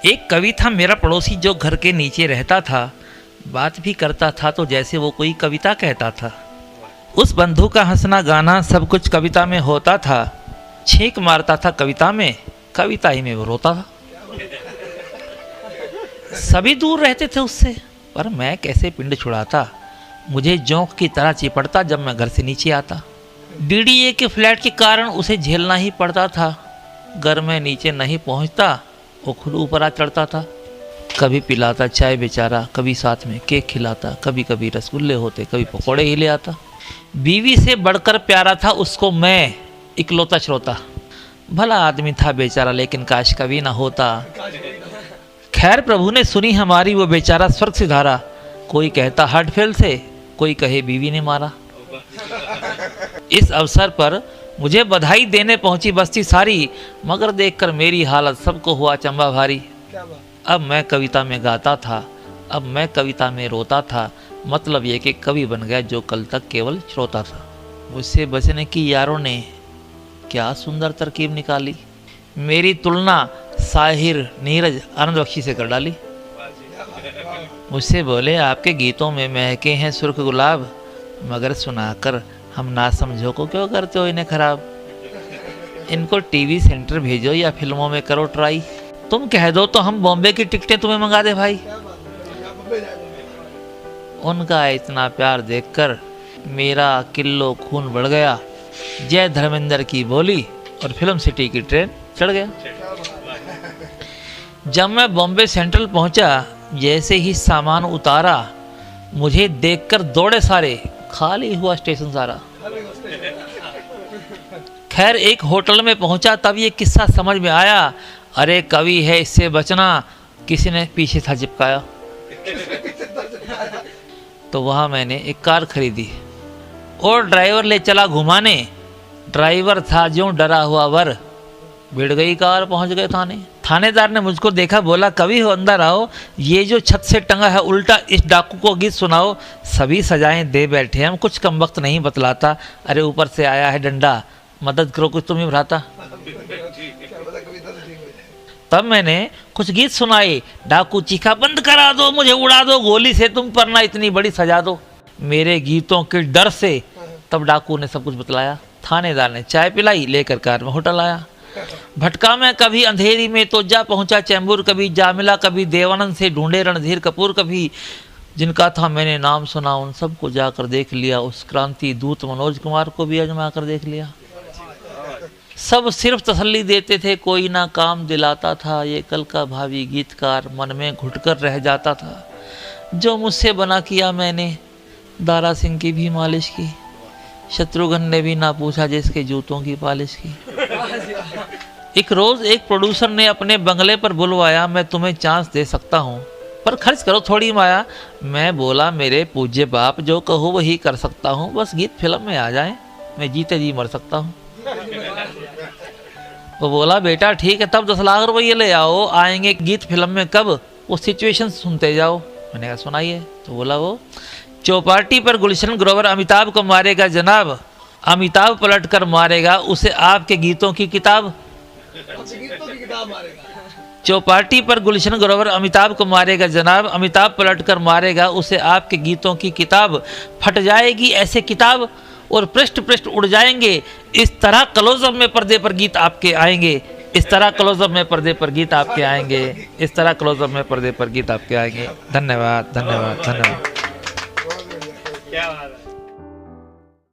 एक कवि था मेरा पड़ोसी जो घर के नीचे रहता था, बात भी करता था तो जैसे वो कोई कविता कहता था। उस बंधु का हंसना गाना सब कुछ कविता में होता था। छींक मारता था कविता में, कविता ही में वो रोता था। सभी दूर रहते थे उससे, पर मैं कैसे पिंड छुड़ाता। मुझे जोंक की तरह चिपड़ता जब मैं घर से नीचे आता। डीडीए के फ्लैट के कारण उसे झेलना ही पड़ता था। घर में नीचे नहीं पहुंचता, वो खुद ऊपर आ चढ़ता था। कभी पिलाता चाय बेचारा, कभी साथ में केक खिलाता, कभी कभी रसगुल्ले होते, कभी पकौड़े ही ले आता। बीवी से बढ़कर प्यारा था उसको मैं, इकलौता श्रोता। भला आदमी था बेचारा, लेकिन काश कभी ना होता। खैर प्रभु ने सुनी हमारी, वो बेचारा स्वर्ग से धारा। कोई कहता हार्ट फेल से, कोई कहे बीवी ने मारा। इस अवसर पर मुझे बधाई देने पहुंची बस्ती सारी, मगर देखकर मेरी हालत सबको हुआ चंबा भारी। अब मैं कविता में गाता था, अब मैं कविता में रोता था। मतलब ये कि कवि बन गया जो कल तक केवल श्रोता था। मुझसे बचने की यारों ने क्या सुंदर तरकीब निकाली। मेरी तुलना साहिर, नीरज, आनंद बख्शी से कर डाली। मुझसे बोले आपके गीतों में महके हैं सुर्ख गुलाब, मगर सुनाकर हम ना समझो को क्यों करते हो इन्हें खराब। इनको टीवी सेंटर भेजो या फिल्मों में करो ट्राई। तुम कह दो तो हम बॉम्बे की टिकटें तुम्हें मंगा दे भाई। उनका इतना प्यार देखकर मेरा किलो खून बढ़ गया। जय धर्मेंद्र की बोली और फिल्म सिटी की ट्रेन चढ़ गया। जब मैं बॉम्बे सेंट्रल पहुंचा, जैसे ही सामान उतारा, मुझे देखकर दौड़े सारे, खाली हुआ स्टेशन सारा। खैर एक होटल में पहुंचा तब ये किस्सा समझ में आया। अरे कवि है, इससे बचना, किसी ने पीछे था चिपकाया। तो वहां मैंने एक कार खरीदी और ड्राइवर ले चला घुमाने। ड्राइवर था जो डरा हुआ वर, भिड़ गई कार, पहुंच गए थाने। थानेदार ने मुझको देखा, बोला कवि हो अंदर आओ, ये जो छत से टंगा है उल्टा, इस डाकू को गीत सुनाओ। सभी सजाएं दे बैठे हम, कुछ कम वक्त नहीं बतलाता। अरे ऊपर से आया है डंडा, मदद करो कुछ तुम ही भ्राता। तब मैंने कुछ गीत सुनाए। डाकू चीखा बंद करा दो, मुझे उड़ा दो गोली से, तुम पर ना इतनी बड़ी सजा दो। मेरे गीतों के डर से तब डाकू ने सब कुछ बतलाया। थानेदार ने चाय पिलाई, लेकर कार में होटल आया। भटका मैं कभी अंधेरी में तो जा पहुंचा चैम्बूर, कभी जा मिला कभी देवानंद से, ढूंढे रणधीर कपूर कभी। जिनका था मैंने नाम सुना, उन सबको जाकर देख लिया। उस क्रांति दूत मनोज कुमार को भी आजमा कर देख लिया। सब सिर्फ तसल्ली देते थे, कोई ना काम दिलाता था। ये कल का भावी गीतकार मन में घुटकर रह जाता था। जो मुझसे बना किया मैंने, दारा सिंह की भी मालिश की, शत्रुघ्न ने भी ना पूछा जिसके जूतों की पालिश की। एक रोज एक प्रोड्यूसर ने अपने बंगले पर बुलवाया, मैं तुम्हें चांस दे सकता हूँ पर खर्च करो थोड़ी माया। मैं बोला मेरे पूज्य बाप, जो कहो वही कर सकता हूँ, बस गीत फिल्म में आ जाए, मैं जीते जी मर सकता हूँ। वो बोला बेटा ठीक है, तब 10 लाख रुपये ले आओ, आएंगे गीत फिल्म में कब, वो सिचुएशन सुनते जाओ। मैंने कहा सुनाइए। तो बोला वो चौपाटी पर गुलशन ग्रोवर अमिताभ को मारेगा जनाब, अमिताभ पलट कर मारेगा उसे आपके गीतों की किताब। चौपाटी पर गुलशन ग्रोवर अमिताभ को मारेगा जनाब, अमिताभ पलट कर मारेगा उसे आपके गीतों की किताब। फट जाएगी ऐसे किताब और पृष्ठ पृष्ठ उड़ जाएंगे, इस तरह क्लोजअप में पर्दे पर गीत आपके आएंगे, इस तरह क्लोजअप में पर्दे पर गीत आपके आएंगे, इस तरह क्लोजअप में पर्दे पर गीत आपके आएंगे। धन्यवाद धन्यवाद धन्यवाद। क्या बात है।